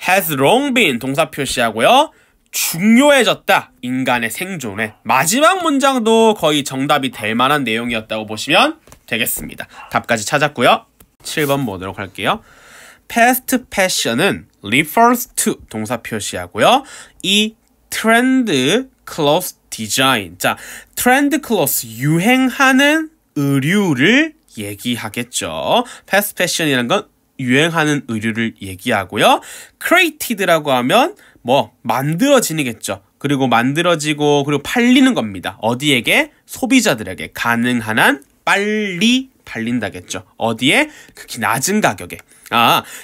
has long been 동사 표시하고요. 중요해졌다. 인간의 생존에. 마지막 문장도 거의 정답이 될 만한 내용이었다고 보시면 되겠습니다. 답까지 찾았고요. 7번 보도록 할게요. Fast fashion은 refers to 동사 표시하고요. 이 트렌드 clothes design. 자, 트렌드 clothes 유행하는 의류를 얘기하겠죠. Fast fashion이라는 건 유행하는 의류를 얘기하고요. created라고 하면 뭐 만들어지겠죠. 그리고 만들어지고 그리고 팔리는 겁니다. 어디에게? 소비자들에게 가능한 한 빨리 팔린다겠죠. 어디에? 극히 낮은 가격에.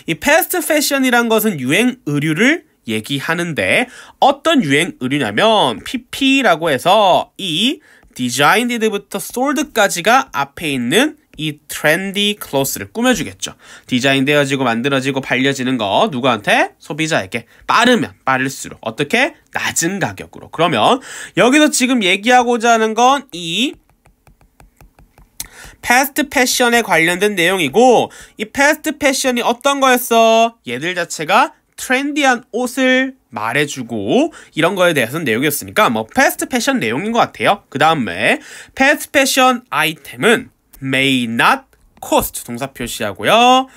이 패스트 패션이란 것은 유행 의류를 얘기하는데 어떤 유행 의류냐면 PP라고 해서 이 designed부터 sold까지가 앞에 있는 이 트렌디 클로스를 꾸며주겠죠. 디자인되어지고 만들어지고 팔려지는 거 누구한테? 소비자에게. 빠르면 빠를수록 어떻게? 낮은 가격으로. 그러면 여기서 지금 얘기하고자 하는 건 이 패스트 패션에 관련된 내용이고 이 패스트 패션이 어떤 거였어? 얘들 자체가 트렌디한 옷을 말해주고 이런 거에 대해서는 내용이었으니까 뭐 패스트 패션 내용인 것 같아요. 그 다음에 패스트 패션 아이템은 may not cost 동사 표시하고요.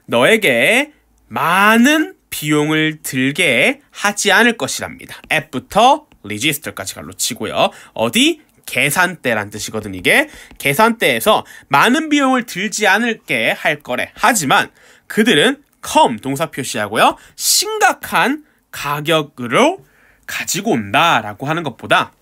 너에게 많은 비용을 들게 하지 않을 것이랍니다. 앱부터 register까지 갈로 치고요. 어디? 계산대란 뜻이거든. 이게 계산대에서 많은 비용을 들지 않을게 할 거래. 하지만 그들은 come 동사 표시하고요. 심각한 가격으로 가지고 온다라고 하는 것보다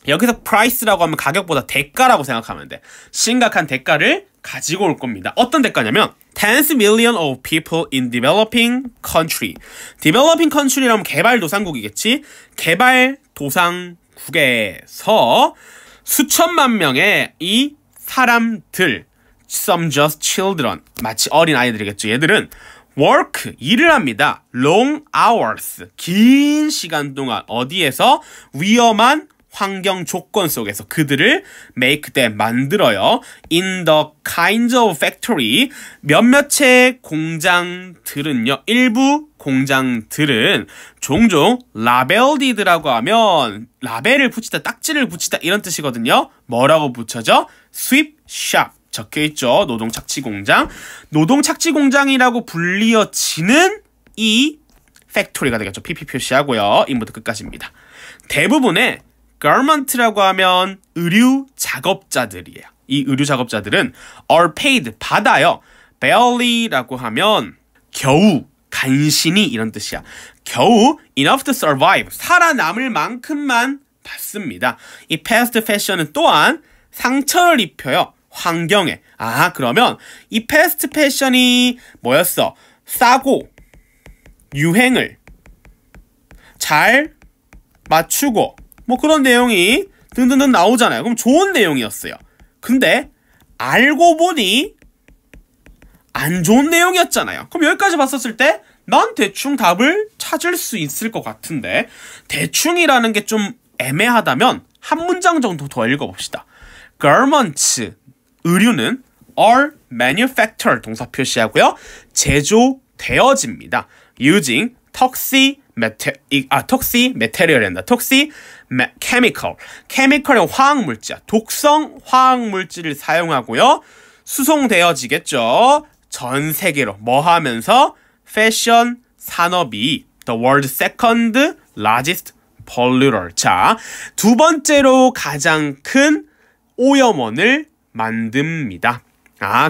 여기서 price라고 하면 가격보다 대가라고 생각하면 돼. 심각한 대가를 가지고 올 겁니다. 어떤 대가냐면 tens million of people in developing country. developing country라면 개발도상국이겠지. 개발도상국에서 수천만 명의 이 사람들 some just children 마치 어린 아이들이겠죠. 얘들은 work 일을 합니다. long hours 긴 시간 동안 어디에서 위험한 환경 조건 속에서 그들을 make them 만들어요. in the kinds of factory 몇몇의 공장들은요. 일부 공장들은 종종 labelled라고 하면 라벨을 붙이다 딱지를 붙이다 이런 뜻이거든요. 뭐라고 붙여져? sweep shop 적혀있죠. 노동착취공장. 노동착취공장이라고 불리어지는 이 팩토리가 되겠죠. PP 표시하고요. 인부터 끝까지입니다. 대부분의 garment라고 하면 의류 작업자들이에요. 이 의류 작업자들은 are paid 받아요. barely라고 하면 겨우 간신히 이런 뜻이야. 겨우 enough to survive 살아남을 만큼만 받습니다. 이 fast fashion은 또한 상처를 입혀요. 환경에. 그러면 이 패스트 패션이 뭐였어? 싸고 유행을 잘 맞추고 뭐 그런 내용이 등등등 나오잖아요. 그럼 좋은 내용이었어요. 근데 알고 보니 안 좋은 내용이었잖아요. 그럼 여기까지 봤었을 때 난 대충 답을 찾을 수 있을 것 같은데 대충이라는 게 좀 애매하다면 한 문장 정도 더 읽어봅시다. garments 의류는 are manufactured 동사 표시하고요. 제조되어집니다. using toxic material이란다. toxic chemical. chemical의 화학물질, 독성 화학물질을 사용하고요. 수송되어지겠죠. 전 세계로 뭐 하면서 패션 산업이 the world's second largest polluter. 자, 두 번째로 가장 큰 오염원을 만듭니다.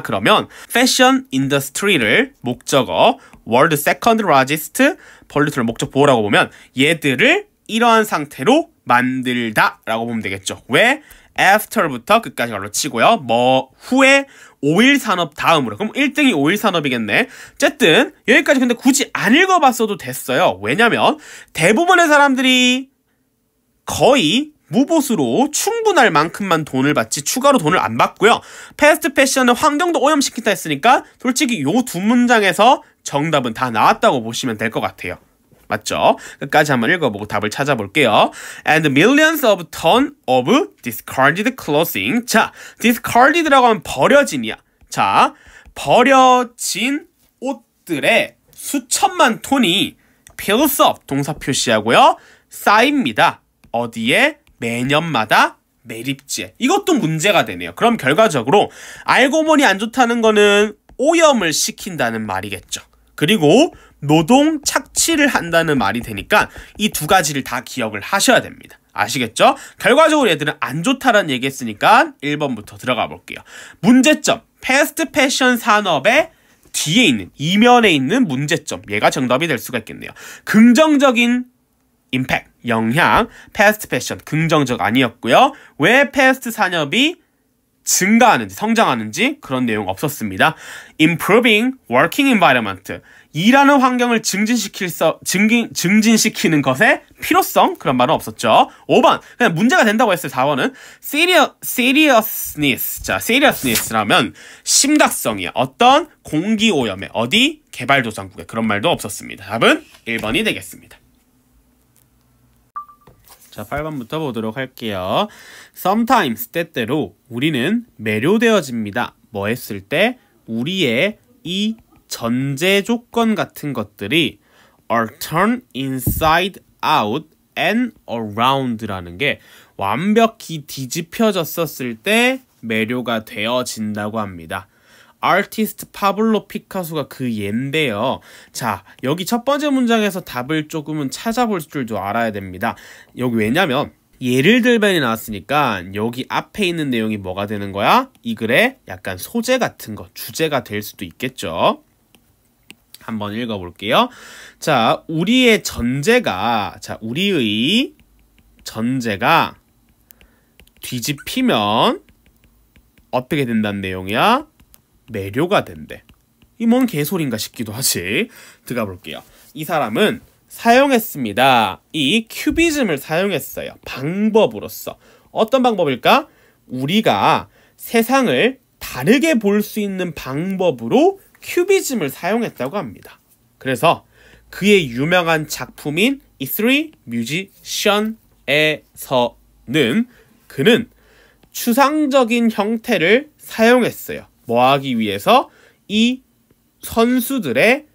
그러면 패션 인더스트리를 목적어 world second largest polluter를 목적 보호라고 보면 얘들을 이러한 상태로 만들다 라고 보면 되겠죠. 왜? after부터 끝까지 갈로 치고요. 뭐 후에 오일 산업 다음으로. 그럼 1등이 오일 산업이겠네. 어쨌든 여기까지 근데 굳이 안 읽어봤어도 됐어요. 왜냐면 대부분의 사람들이 거의 무보수로 충분할 만큼만 돈을 받지 추가로 돈을 안 받고요. 패스트 패션은 환경도 오염시킨다 했으니까 솔직히 요 두 문장에서 정답은 다 나왔다고 보시면 될 것 같아요. 맞죠? 끝까지 한번 읽어보고 답을 찾아볼게요. And millions of tons of discarded clothing. 자, discarded라고 하면 버려진이야. 자, 버려진 옷들의 수천만 톤이 pills up 동사 표시하고요. 쌓입니다. 어디에? 매년마다 매립지에. 이것도 문제가 되네요. 그럼 결과적으로 알고 보니 안 좋다는 거는 오염을 시킨다는 말이겠죠. 그리고 노동 착취를 한다는 말이 되니까 이 두 가지를 다 기억을 하셔야 됩니다. 아시겠죠? 결과적으로 얘들은 안 좋다라는 얘기 했으니까 1번부터 들어가 볼게요. 문제점. 패스트 패션 산업의 뒤에 있는, 이면에 있는 문제점. 얘가 정답이 될 수가 있겠네요. 긍정적인 임팩트, 영향, 패스트 패션, 긍정적 아니었고요. 왜 패스트 산업이 증가하는지, 성장하는지 그런 내용 없었습니다. Improving working environment. 일하는 환경을 증진시키는 것의 필요성? 그런 말은 없었죠. 5번. 그냥 문제가 된다고 했어요. 4번은 seriousness. 자, seriousness라면 심각성이야. 어떤 공기오염에, 어디? 개발도상국에. 그런 말도 없었습니다. 답은 1번이 되겠습니다. 자, 8번부터 보도록 할게요. Sometimes, 때때로 우리는 매료되어집니다. 뭐 했을 때? 우리의 이 전제 조건 같은 것들이 are turned inside out and around라는 게 완벽히 뒤집혀졌었을 때 매료가 되어진다고 합니다. 아티스트 파블로 피카소가 그 예인데요. 자, 여기 첫 번째 문장에서 답을 조금은 찾아볼 줄도 알아야 됩니다. 여기 왜냐면 예를 들면이 나왔으니까 여기 앞에 있는 내용이 뭐가 되는 거야? 이 글의 약간 소재 같은 거, 주제가 될 수도 있겠죠. 한번 읽어볼게요. 자, 우리의 전제가 뒤집히면 어떻게 된다는 내용이야? 매료가 된대. 이 뭔 개소리인가 싶기도 하지. 들어가 볼게요. 이 사람은 사용했습니다. 이 큐비즘을 사용했어요. 방법으로서. 어떤 방법일까? 우리가 세상을 다르게 볼 수 있는 방법으로 큐비즘을 사용했다고 합니다. 그래서 그의 유명한 작품인 이 Three Musicians에서는 그는 추상적인 형태를 사용했어요. 뭐 하기 위해서? 이 선수들의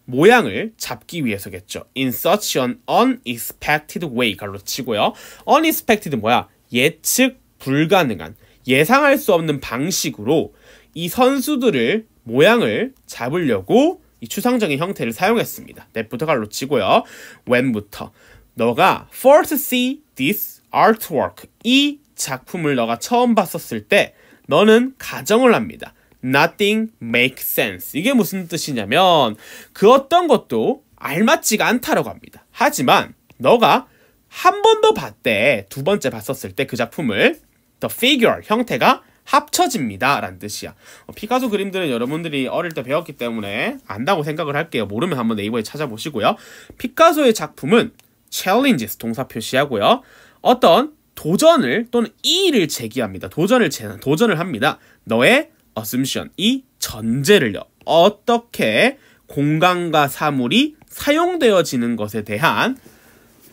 모양을 잡기 위해서겠죠. In such an unexpected way. 갈로 치고요. unexpected 뭐야? 예측 불가능한, 예상할 수 없는 방식으로 이 선수들을 모양을 잡으려고 이 추상적인 형태를 사용했습니다. that부터 갈로 치고요. when부터 너가 first see this artwork. 이 작품을 너가 처음 봤었을 때 너는 가정을 합니다. Nothing makes sense. 이게 무슨 뜻이냐면 그 어떤 것도 알맞지가 않다라고 합니다. 하지만 너가 한 번 더 봤대. 두 번째 봤었을 때 그 작품을 the figure, 형태가 합쳐집니다 라는 뜻이야. 피카소 그림들은 여러분들이 어릴 때 배웠기 때문에 안다고 생각을 할게요. 모르면 한번 네이버에 찾아보시고요. 피카소의 작품은 challenges 동사 표시하고요. 어떤 도전을 또는 이의를 제기합니다. 도전을 합니다. 너의 assumption, 이 전제를요. 어떻게 공간과 사물이 사용되어지는 것에 대한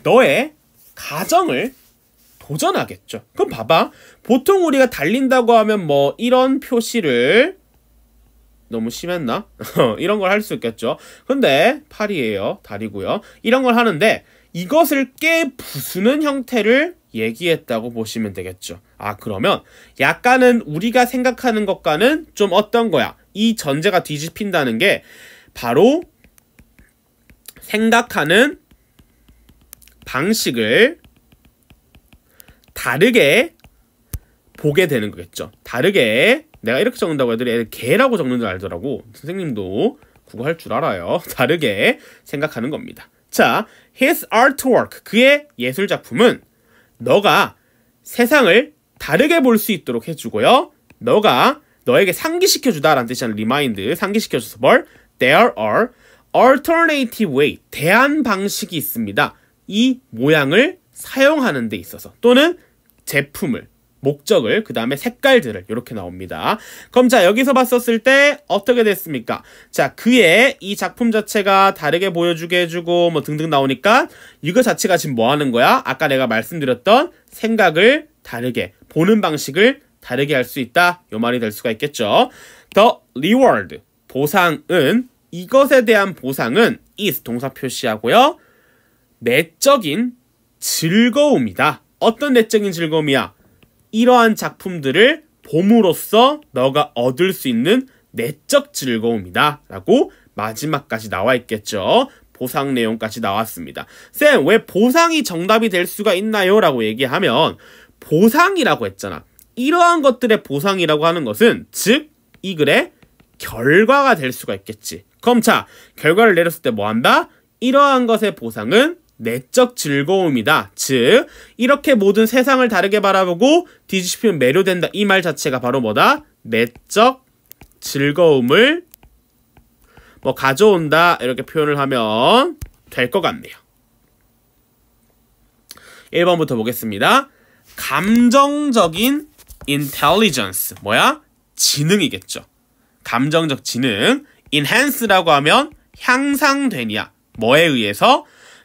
너의 가정을 도전하겠죠. 그럼 봐봐. 보통 우리가 달린다고 하면 뭐 이런 표시를 너무 심했나? 이런 걸 할 수 있겠죠. 근데 팔이에요. 다리고요. 이런 걸 하는데 이것을 깨부수는 형태를 얘기했다고 보시면 되겠죠. 아, 그러면 약간은 우리가 생각하는 것과는 좀 어떤 거야? 이 전제가 뒤집힌다는 게 바로 생각하는 방식을 다르게 보게 되는 거겠죠. 다르게, 내가 이렇게 적는다고 애들이 개라고 적는 줄 알더라고. 선생님도 국어 할 줄 알아요. 다르게 생각하는 겁니다. 자, his artwork, 그의 예술작품은 너가 세상을 다르게 볼 수 있도록 해주고요. 너가 너에게 상기시켜주다라는 뜻이잖아. remind, 상기시켜줘서 뭘? There are alternative way, 대안 방식이 있습니다. 이 모양을 사용하는 데 있어서 또는 제품을 목적을, 그 다음에 색깔들을 이렇게 나옵니다. 그럼 자, 여기서 봤었을 때 어떻게 됐습니까? 자, 그의 이 작품 자체가 다르게 보여주게 해주고 뭐 등등 나오니까 이거 자체가 지금 뭐 하는 거야? 아까 내가 말씀드렸던 생각을 다르게, 보는 방식을 다르게 할 수 있다, 요 말이 될 수가 있겠죠. The reward, 보상은, 이것에 대한 보상은 is 동사 표시하고요, 내적인 즐거움이다. 어떤 내적인 즐거움이야? 이러한 작품들을 봄으로써 너가 얻을 수 있는 내적 즐거움이다 라고 마지막까지 나와 있겠죠. 보상 내용까지 나왔습니다. 쌤, 왜 보상이 정답이 될 수가 있나요? 라고 얘기하면, 보상이라고 했잖아. 이러한 것들의 보상이라고 하는 것은 즉 이 글의 결과가 될 수가 있겠지. 그럼 자, 결과를 내렸을 때 뭐 한다? 이러한 것의 보상은 내적 즐거움이다. 즉 이렇게 모든 세상을 다르게 바라보고 뒤집히면 매료된다. 이 말 자체가 바로 뭐다? 내적 즐거움을 뭐 가져온다. 이렇게 표현을 하면 될 것 같네요. 1번부터 보겠습니다. 감정적인 intelligence, 뭐야? 지능이겠죠. 감정적 지능. enhance라고 하면 향상되냐. 뭐에 의해서?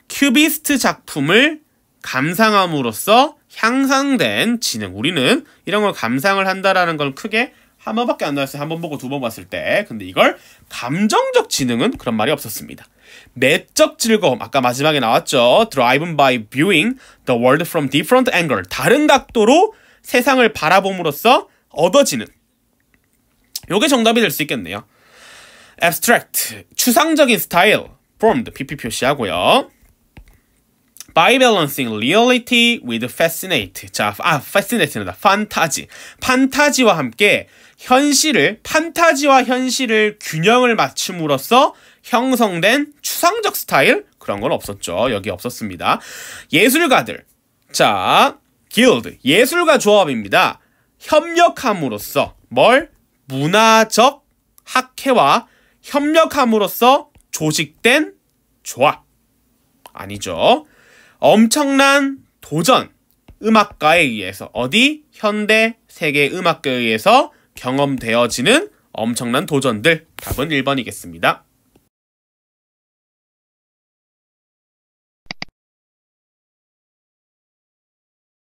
큐비스트 작품을 감상함으로써 향상된 지능. 우리는 이런 걸 감상을 한다라는 걸 크게 한 번밖에 안 나왔어요. 한 번 보고 두 번 봤을 때. 근데 이걸 감정적 지능은 그런 말이 없었습니다. 내적 즐거움, 아까 마지막에 나왔죠. Driven by viewing the world from different angle. 다른 각도로 세상을 바라봄으로써 얻어지는. 요게 정답이 될 수 있겠네요. Abstract, 추상적인 스타일. Formed, PP 표시하고요. By balancing reality with fascinate. 자, fascinate는 판타지. 판타지와 함께 현실을, 판타지와 현실을 균형을 맞춤으로써 형성된 추상적 스타일? 그런 건 없었죠. 여기 없었습니다. 예술가들. 자, guild, 예술가 조합입니다. 협력함으로써 뭘? 문화적 학회와 협력함으로써 조직된 조합. 아니죠. 엄청난 도전, 음악가에 의해서, 어디? 현대 세계 음악가에 의해서 경험되어지는 엄청난 도전들. 답은 1번이겠습니다.